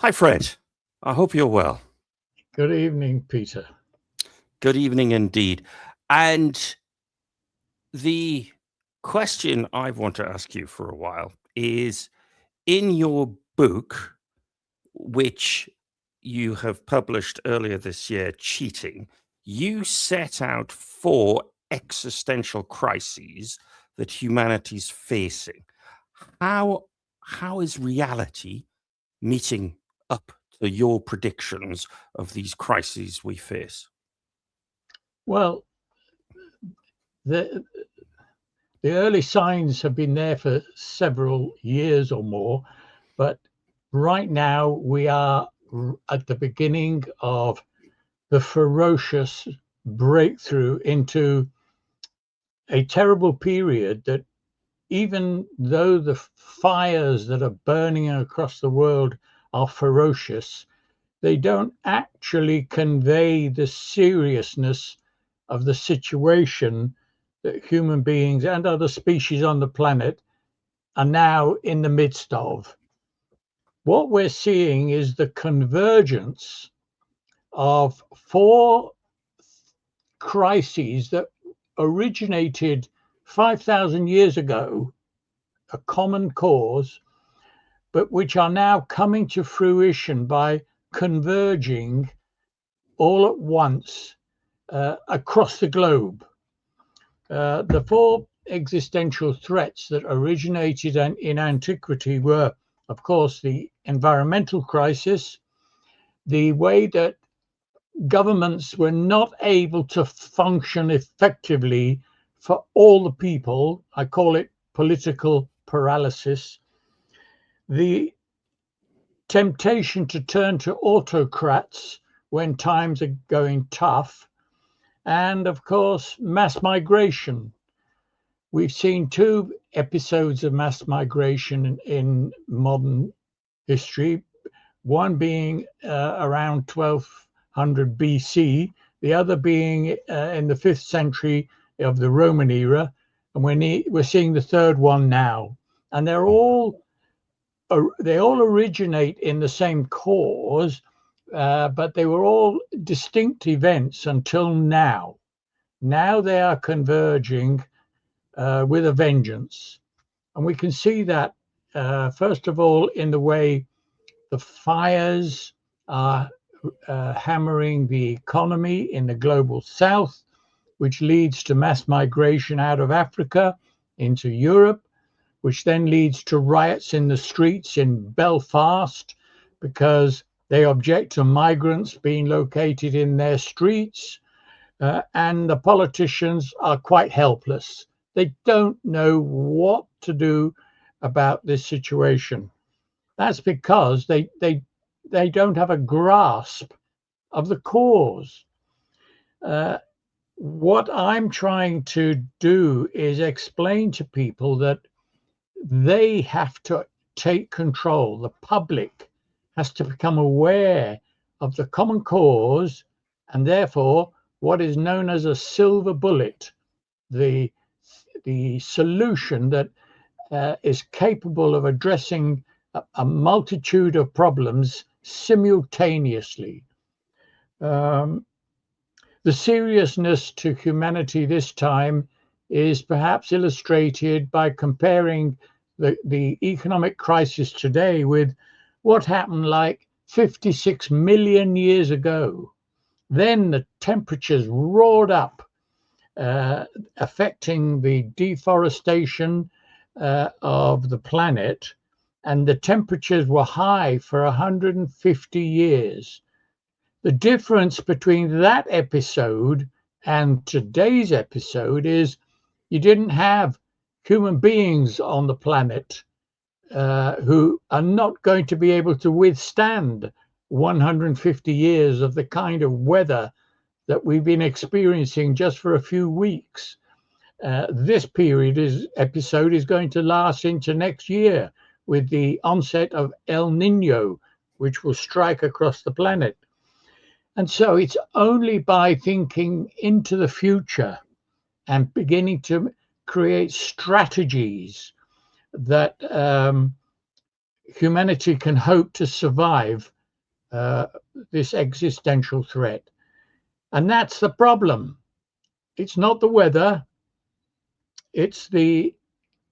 Hi, Fred. I hope you're well. Good evening, Peter. Good evening indeed. And the question I want to ask you for a while is, in your book, which you have published earlier this year, Cheating, you set out 4 existential crises that humanity's facing. How is reality meeting up to your predictions of these crises we face? Well, the early signs have been there for several years or more, but right now we are at the beginning of the ferocious breakthrough into a terrible period that, even though the fires that are burning across the world are ferocious, they don't actually convey the seriousness of the situation that human beings and other species on the planet are now in the midst of. What we're seeing is the convergence of 4 crises that originated 5,000 years ago, a common cause, but which are now coming to fruition by converging all at once across the globe. The 4 existential threats that originated in antiquity were, of course, the environmental crisis, the way that governments were not able to function effectively for all the people. I call it political paralysis. The temptation to turn to autocrats when times are going tough, and of course, mass migration. We've seen 2 episodes of mass migration in modern history, one being around 1200 BC, the other being in the 5th century of the Roman era, and we're seeing the third one now. And they all originate in the same cause, but they were all distinct events until now. Now they are converging with a vengeance. And we can see that, first of all, in the way the fires are hammering the economy in the global south, which leads to mass migration out of Africa into Europe, which then leads to riots in the streets in Belfast because they object to migrants being located in their streets. And the politicians are quite helpless. They don't know what to do about this situation. That's because they don't have a grasp of the cause. What I'm trying to do is explain to people that they have to take control. The public has to become aware of the common cause, and therefore what is known as a silver bullet, the solution that is capable of addressing a multitude of problems simultaneously. The seriousness to humanity this time is perhaps illustrated by comparing the economic crisis today with what happened like 56 million years ago. Then the temperatures roared up, affecting the deforestation of the planet, and the temperatures were high for 150 years. The difference between that episode and today's episode is you didn't have human beings on the planet who are not going to be able to withstand 150 years of the kind of weather that we've been experiencing just for a few weeks. This episode is going to last into next year with the onset of El Nino, which will strike across the planet. And so it's only by thinking into the future and beginning to create strategies that humanity can hope to survive this existential threat. And that's the problem. It's not the weather, it's the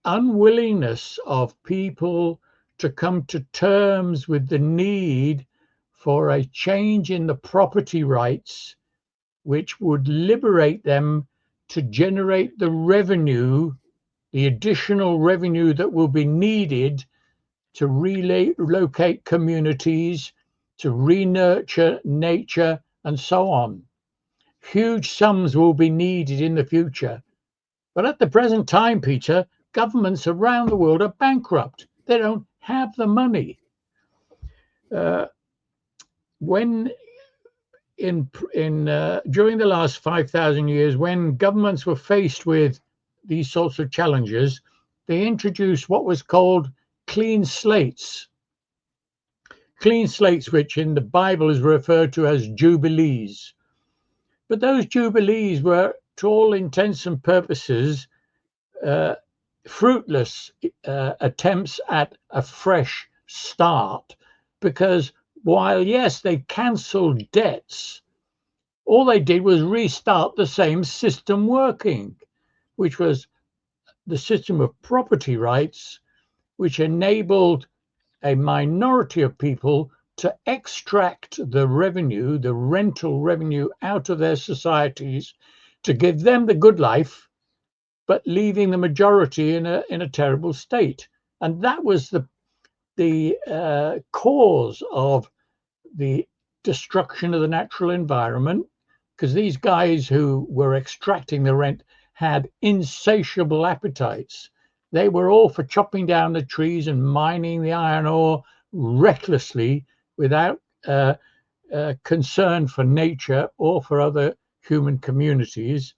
unwillingness of people to come to terms with the need for a change in the property rights, which would liberate them to generate the revenue, the additional revenue that will be needed to relocate communities, to re-nurture nature, and so on. Huge sums will be needed in the future. But at the present time, Peter, governments around the world are bankrupt. They don't have the money. When during the last 5,000 years, when governments were faced with these sorts of challenges, they introduced what was called clean slates. Clean slates, which in the Bible is referred to as jubilees. But those jubilees were, to all intents and purposes, fruitless attempts at a fresh start, because while, yes, they cancelled debts, all they did was restart the same system working, which was the system of property rights, which enabled a minority of people to extract the revenue, the rental revenue, out of their societies to give them the good life, but leaving the majority in a terrible state. And that was the cause of the destruction of the natural environment, because these guys who were extracting the rent had insatiable appetites. They were all for chopping down the trees and mining the iron ore recklessly without concern for nature or for other human communities.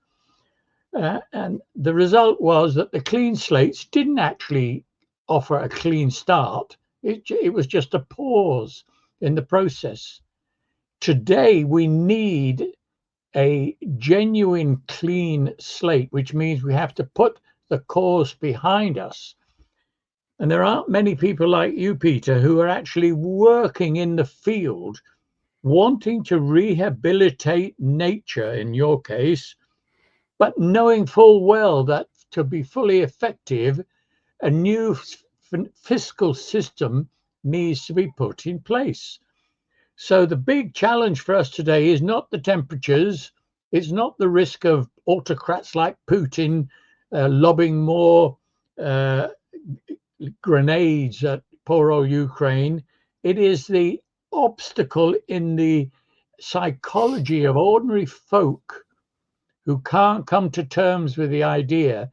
And the result was that the clean slates didn't actually offer a clean start. It was just a pause in the process. Today, we need a genuine clean slate, which means we have to put the cause behind us. And there aren't many people like you, Peter, who are actually working in the field, wanting to rehabilitate nature in your case, but knowing full well that to be fully effective, a new fiscal system needs to be put in place. So the big challenge for us today is not the temperatures, it's not the risk of autocrats like Putin lobbing more grenades at poor old Ukraine. It is the obstacle in the psychology of ordinary folk who can't come to terms with the idea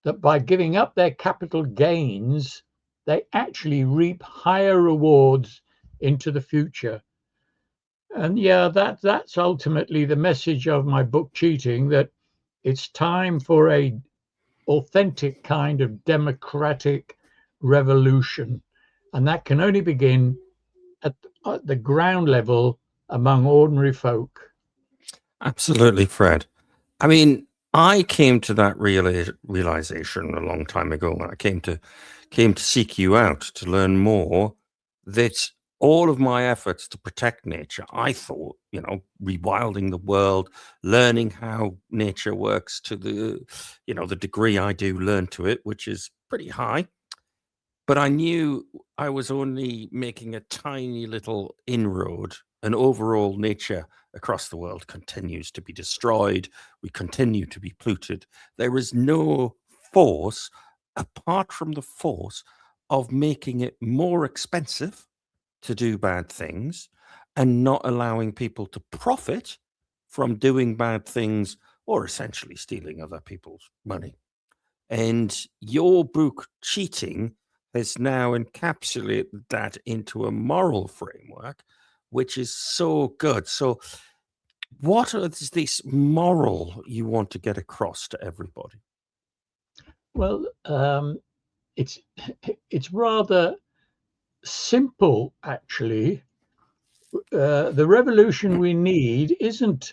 that by giving up their capital gains, they actually reap higher rewards into the future. And yeah, that's ultimately the message of my book, Cheating, that it's time for a authentic kind of democratic revolution. And that can only begin at the ground level among ordinary folk. Absolutely, Fred. I mean, I came to that realization a long time ago when I came to seek you out to learn more. That all of my efforts to protect nature, I thought, rewilding the world, learning how nature works to the degree I do learn to it, which is pretty high. But I knew I was only making a tiny little inroad, and overall nature across the world continues to be destroyed. We continue to be polluted. There is no force apart from the force of making it more expensive to do bad things and not allowing people to profit from doing bad things or essentially stealing other people's money. And your book, Cheating, has now encapsulated that into a moral framework, which is so good. So, what is this moral you want to get across to everybody? Well, it's rather simple, actually. The revolution we need isn't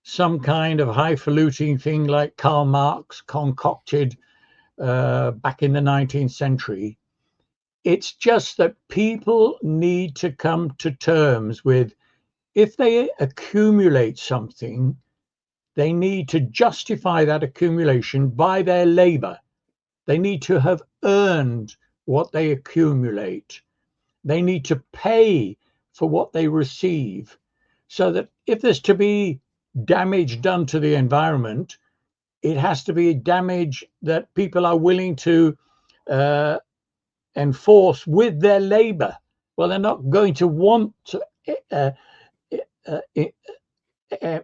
some kind of highfalutin thing like Karl Marx concocted back in the 19th century. It's just that people need to come to terms with, if they accumulate something, they need to justify that accumulation by their labor. They need to have earned what they accumulate. They need to pay for what they receive. So that if there's to be damage done to the environment, it has to be damage that people are willing to enforce with their labor. Well, they're not going to want to uh, uh, uh,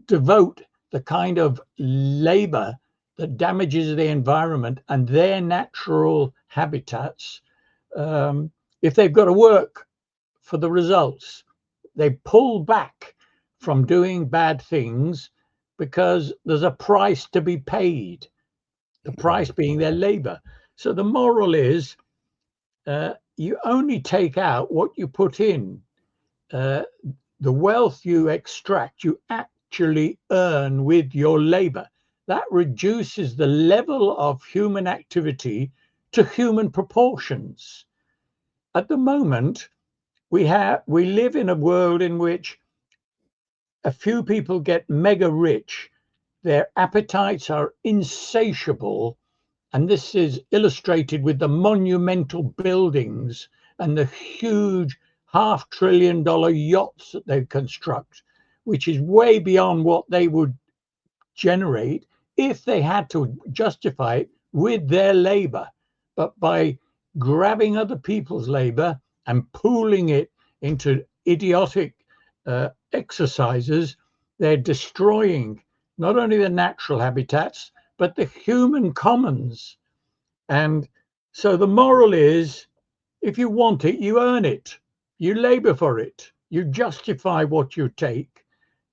devote the kind of labor that damages the environment and their natural habitats. If they've got to work for the results, they pull back from doing bad things because there's a price to be paid, the price being their labor. So the moral is, you only take out what you put in. The wealth you extract, you actually earn with your labor. That reduces the level of human activity to human proportions. At the moment, we live in a world in which a few people get mega rich. Their appetites are insatiable. And this is illustrated with the monumental buildings and the huge $500 billion yachts that they construct, which is way beyond what they would generate if they had to justify it with their labor. But by grabbing other people's labor and pooling it into idiotic exercises, they're destroying not only the natural habitats, but the human commons. And so the moral is, if you want it, you earn it, you labor for it, you justify what you take,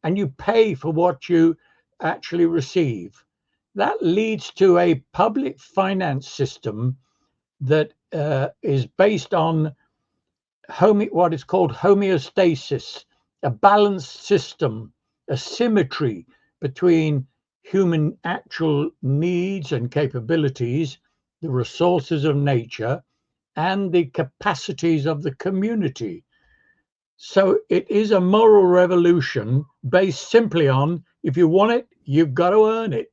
and you pay for what you actually receive. That leads to a public finance system that is based on what is called homeostasis, a balanced system, a symmetry between human actual needs and capabilities, the resources of nature, and the capacities of the community. So it is a moral revolution based simply on, if you want it, you've got to earn it.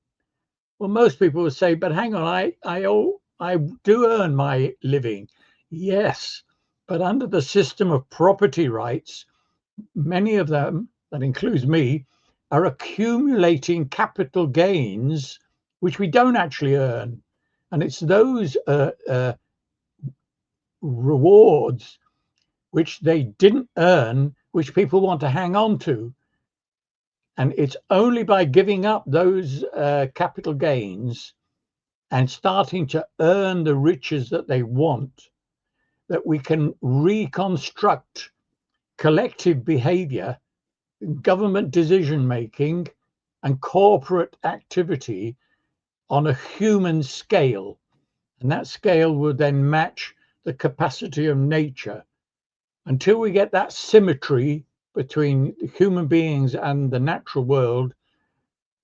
Well, most people will say, but hang on, I do earn my living. Yes, but under the system of property rights, many of them, that includes me, are accumulating capital gains, which we don't actually earn. And it's those rewards which they didn't earn, which people want to hang on to. And it's only by giving up those capital gains and starting to earn the riches that they want that we can reconstruct collective behavior, government decision making, and corporate activity on a human scale. And that scale would then match the capacity of nature. Until we get that symmetry between human beings and the natural world,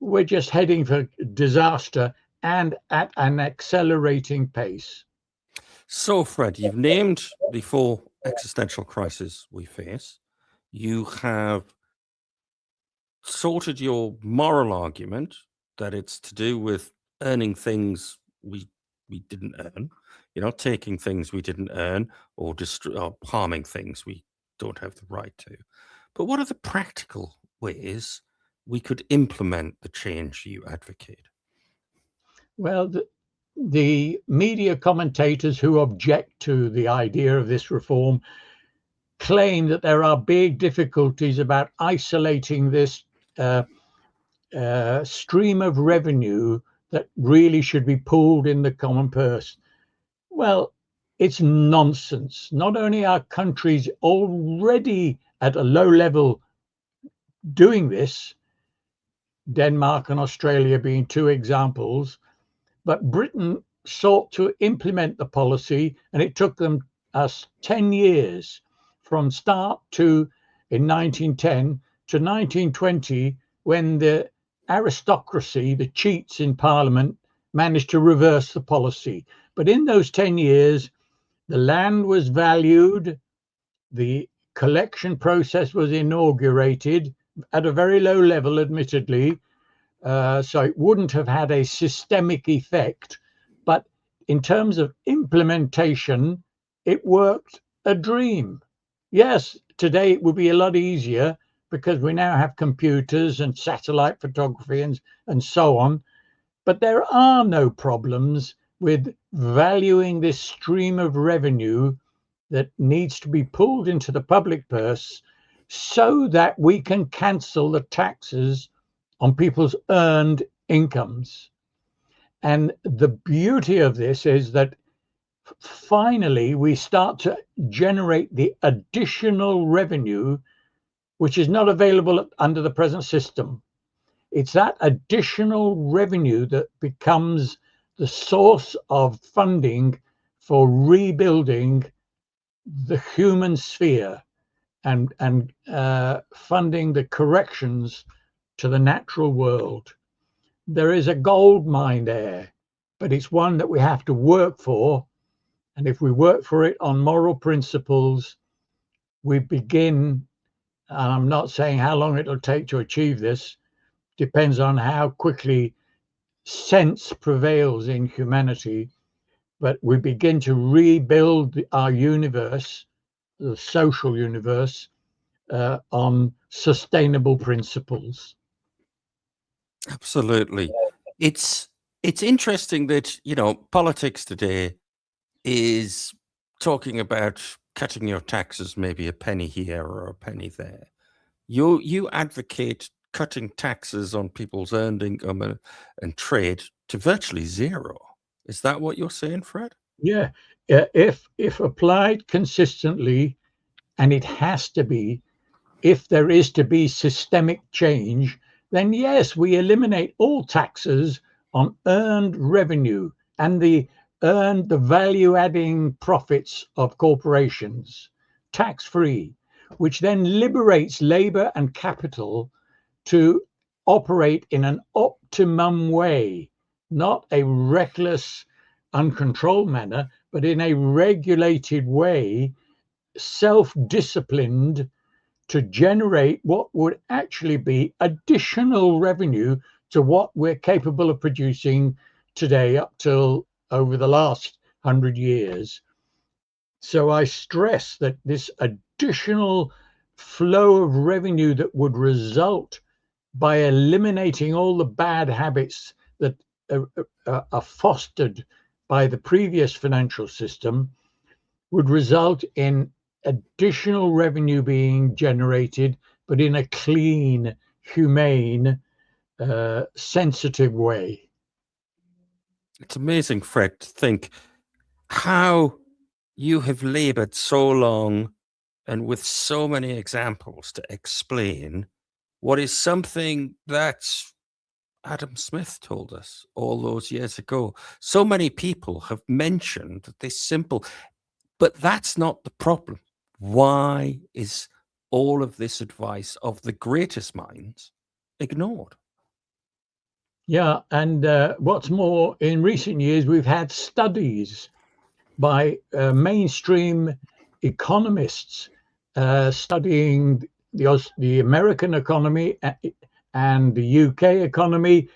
we're just heading for disaster, and at an accelerating pace. So, Fred, you've named the 4 existential crises we face. You have sorted your moral argument that it's to do with earning things we didn't earn, taking things we didn't earn, or or harming things we don't have the right to. But what are the practical ways we could implement the change you advocate? Well, the media commentators who object to the idea of this reform claim that there are big difficulties about isolating this stream of revenue that really should be pooled in the common purse. Well, it's nonsense. Not only are countries already at a low level doing this, Denmark and Australia being 2 examples, but Britain sought to implement the policy, and it took us 10 years from start to, in 1910 to 1920, when the aristocracy, the cheats in Parliament, managed to reverse the policy. But in those 10 years, The land was valued, the collection process was inaugurated at a very low level, admittedly, so it wouldn't have had a systemic effect. But in terms of implementation, it worked a dream. Yes, today it would be a lot easier because we now have computers and satellite photography and so on. But there are no problems with valuing this stream of revenue that needs to be pulled into the public purse so that we can cancel the taxes on people's earned incomes. And the beauty of this is that finally we start to generate the additional revenue which is not available under the present system. It's that additional revenue that becomes the source of funding for rebuilding the human sphere and funding the corrections to the natural world. There is a gold mine there, but it's one that we have to work for. And if we work for it on moral principles, we begin, and I'm not saying how long it'll take to achieve this, depends on how quickly sense prevails in humanity, but we begin to rebuild our universe, the social universe, on sustainable principles. Absolutely. It's it's interesting that, politics today is talking about cutting your taxes maybe a penny here or a penny there. You advocate cutting taxes on people's earned income and trade to virtually zero. Is that what you're saying, Fred? Yeah, if applied consistently, and it has to be, if there is to be systemic change, then yes, we eliminate all taxes on earned revenue and the value adding profits of corporations, tax free, which then liberates labor and capital to operate in an optimum way, not a reckless, uncontrolled manner, but in a regulated way, self disciplined, to generate what would actually be additional revenue to what we're capable of producing today up till over the last 100 years. So I stress that this additional flow of revenue that would result by eliminating all the bad habits that are fostered by the previous financial system would result in additional revenue being generated, but in a clean, humane, sensitive way. It's amazing, Fred, to think how you have labored so long and with so many examples to explain what is something that Adam Smith told us all those years ago. So many people have mentioned this simple, but that's not the problem. Why is all of this advice of the greatest minds ignored? Yeah, and what's more, in recent years, we've had studies by mainstream economists studying the American economy and the UK economy,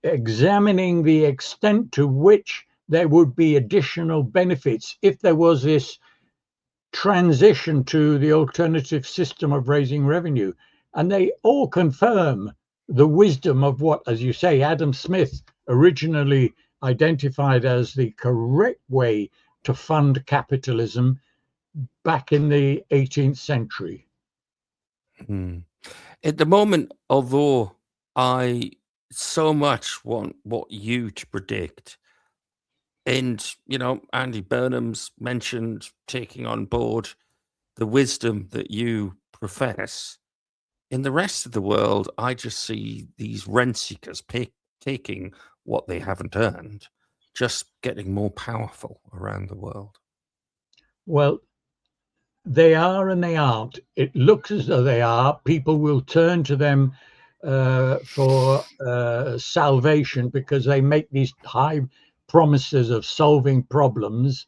examining the extent to which there would be additional benefits if there was this transition to the alternative system of raising revenue. And they all confirm the wisdom of what, as you say, Adam Smith originally identified as the correct way to fund capitalism back in the 18th century. Hmm. At the moment, although I so much want what you to predict, and Andy Burnham's mentioned taking on board the wisdom that you profess. In the rest of the world, I just see these rent seekers taking what they haven't earned, just getting more powerful around the world. Well, they are and they aren't. It looks as though they are. People will turn to them for salvation because they make these high promises of solving problems.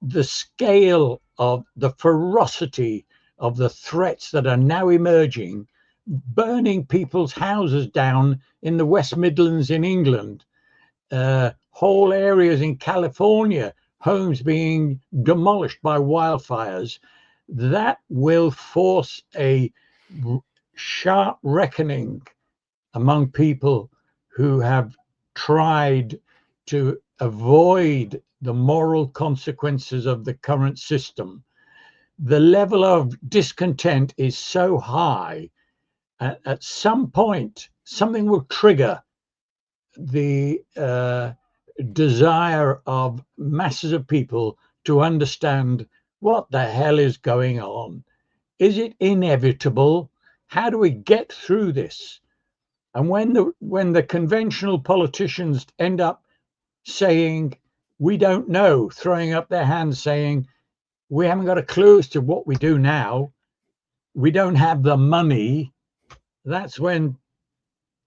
the scale of the ferocity of the threats that are now emerging, burning people's houses down in the West Midlands in England, whole areas in California, homes being demolished by wildfires, that will force a sharp reckoning among people who have tried to avoid the moral consequences of the current system. The level of discontent is so high, at some point, something will trigger the desire of masses of people to understand what the hell is going on. Is it inevitable? How do we get through this? And when the conventional politicians end up saying, we don't know, throwing up their hands saying, we haven't got a clue as to what we do now, we don't have the money, that's when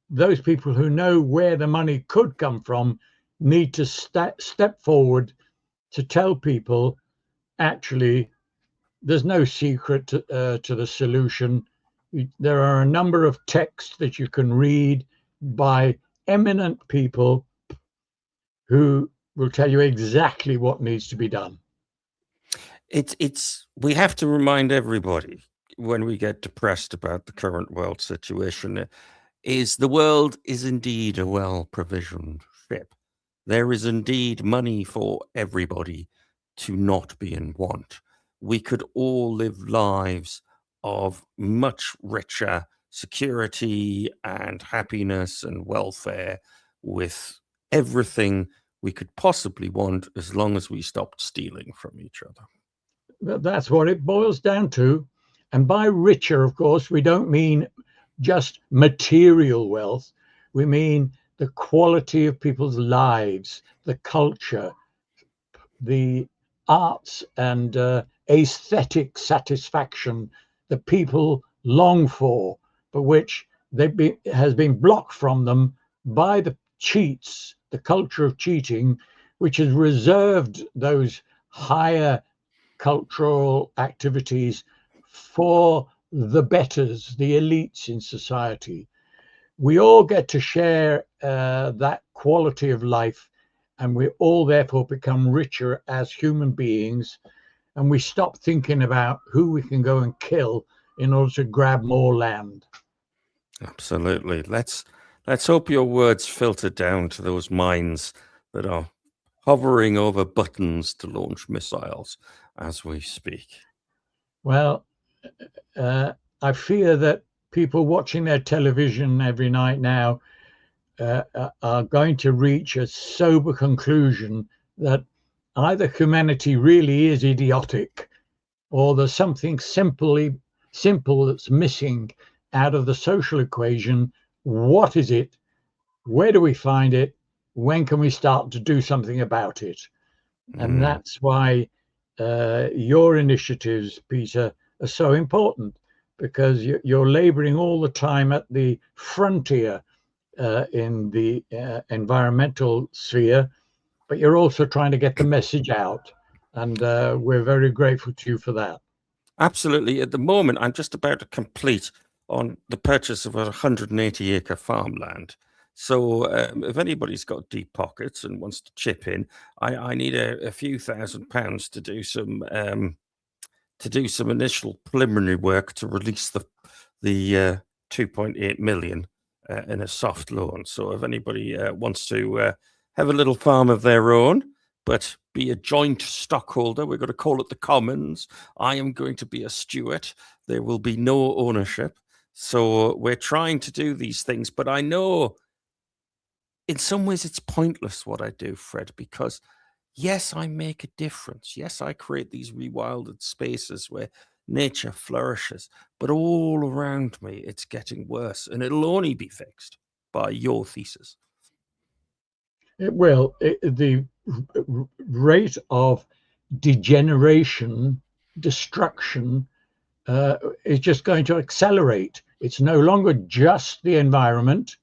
those people who know where the money could come from need to step forward to tell people, actually, there's no secret to the solution. There are a number of texts that you can read by eminent people who will tell you exactly what needs to be done. It's we have to remind everybody when we get depressed about the current world situation is the world is indeed a well-provisioned ship. There is indeed money for everybody to not be in want. We could all live lives of much richer security and happiness and welfare with everything we could possibly want as long as we stopped stealing from each other. That's what it boils down to. And by richer, of course, we don't mean just material wealth. We mean the quality of people's lives, the culture, the arts and aesthetic satisfaction that people long for, but which has been blocked from them by the cheats, the culture of cheating, which has reserved those higher cultural activities for the betters, the elites in society. We all get to share that quality of life, and we all therefore become richer as human beings, and we stop thinking about who we can go and kill in order to grab more land. Absolutely. Let's hope your words filter down to those minds that are hovering over buttons to launch missiles as we speak. Well, I fear that people watching their television every night now are going to reach a sober conclusion that either humanity really is idiotic, or there's something simple that's missing out of the social equation. What is it? Where do we find it? When can we start to do something about it? And that's why your initiatives, Peter, are so important, because you're laboring all the time at the frontier in the environmental sphere, but you're also trying to get the message out. And we're very grateful to you for that. Absolutely. At the moment, I'm just about to complete on the purchase of a 180-acre farmland. So if anybody's got deep pockets and wants to chip in, I need a few £1,000s to do some initial preliminary work to release the 2.8 million in a soft loan. So if anybody wants to have a little farm of their own, but be a joint stockholder, we're going to call it the Commons. I am going to be a steward. There will be no ownership. So we're trying to do these things, but I know in some ways it's pointless what I do, Fred, because yes, I make a difference. Yes, I create these rewilded spaces where nature flourishes, but all around me it's getting worse, and it'll only be fixed by your thesis. It will. The rate of degeneration, destruction, is just going to accelerate. It's no longer just the environment,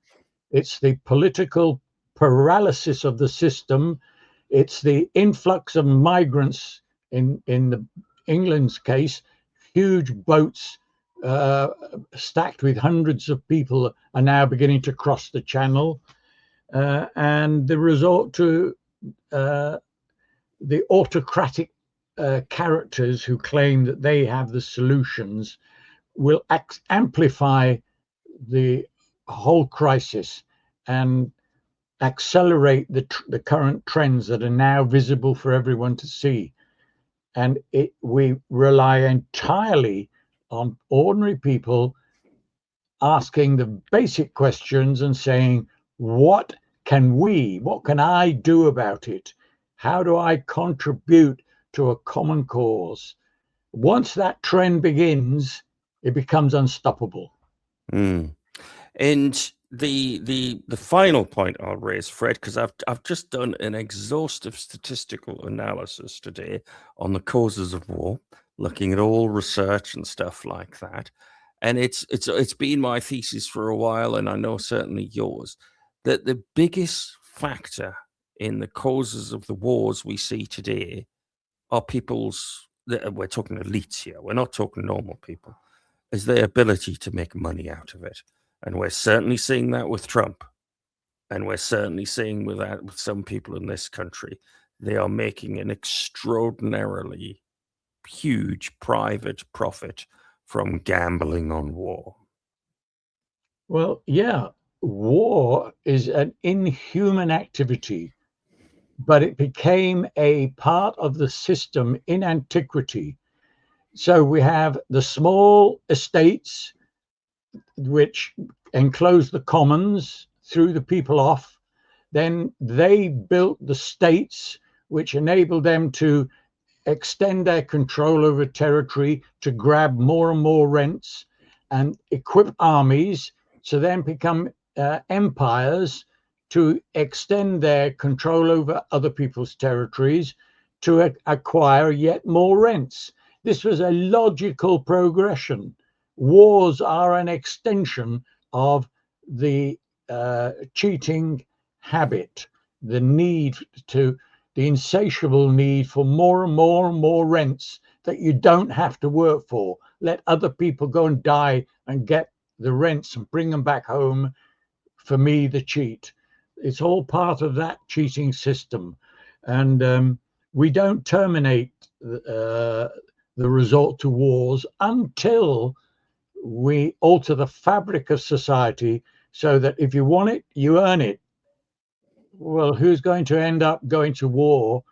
it's the political paralysis of the system, it's the influx of migrants in the England's case, huge boats stacked with hundreds of people are now beginning to cross the channel, and the resort to the autocratic characters who claim that they have the solutions will amplify the whole crisis and accelerate the current trends that are now visible for everyone to see. And we rely entirely on ordinary people asking the basic questions and saying, what can I do about it? How do I contribute to a common cause? Once that trend begins, it becomes unstoppable. Mm. And the final point I'll raise, Fred, because I've just done an exhaustive statistical analysis today on the causes of war, looking at all research and stuff like that. And it's been my thesis for a while, and I know certainly yours, that the biggest factor in the causes of the wars we see today are we're talking elites here, we're not talking normal people, is their ability to make money out of it. And we're certainly seeing that with Trump. And we're certainly seeing with that with some people in this country. They are making an extraordinarily huge private profit from gambling on war. Well, yeah, war is an inhuman activity, but it became a part of the system in antiquity. So we have the small estates which enclose the commons, threw the people off. Then they built the states, which enabled them to extend their control over territory, to grab more and more rents and equip armies to then become empires, to extend their control over other people's territories, to acquire yet more rents. This was a logical progression. Wars are an extension of the cheating habit, the insatiable need for more and more and more rents that you don't have to work for. Let other people go and die and get the rents and bring them back home for me, the cheat. It's all part of that cheating system. And we don't terminate the resort to wars until we alter the fabric of society so that if you want it, you earn it. Well, who's going to end up going to war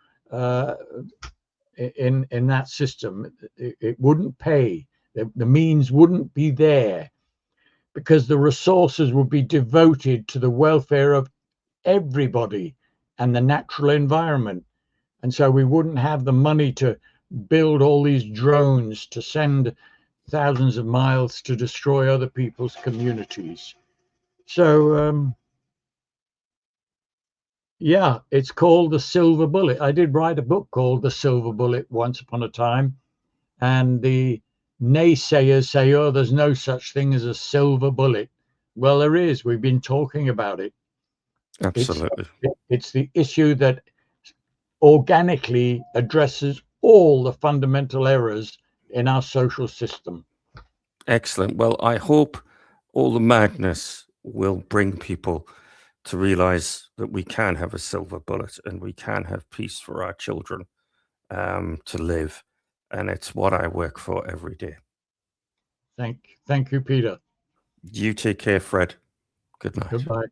in that system? It wouldn't pay. The means wouldn't be there because the resources would be devoted to the welfare of everybody and the natural environment. And so we wouldn't have the money to build all these drones to send thousands of miles to destroy other people's communities. So, yeah, it's called the silver bullet. I did write a book called The Silver Bullet once upon a time. And the naysayers say, oh, there's no such thing as a silver bullet. Well, there is. We've been talking about it. Absolutely. It's the issue that organically addresses all the fundamental errors in our social system. Excellent. Well, I hope all the madness will bring people to realize that we can have a silver bullet and we can have peace for our children to live. And it's what I work for every day. Thank you, Peter. You take care, Fred. Good night. Goodbye.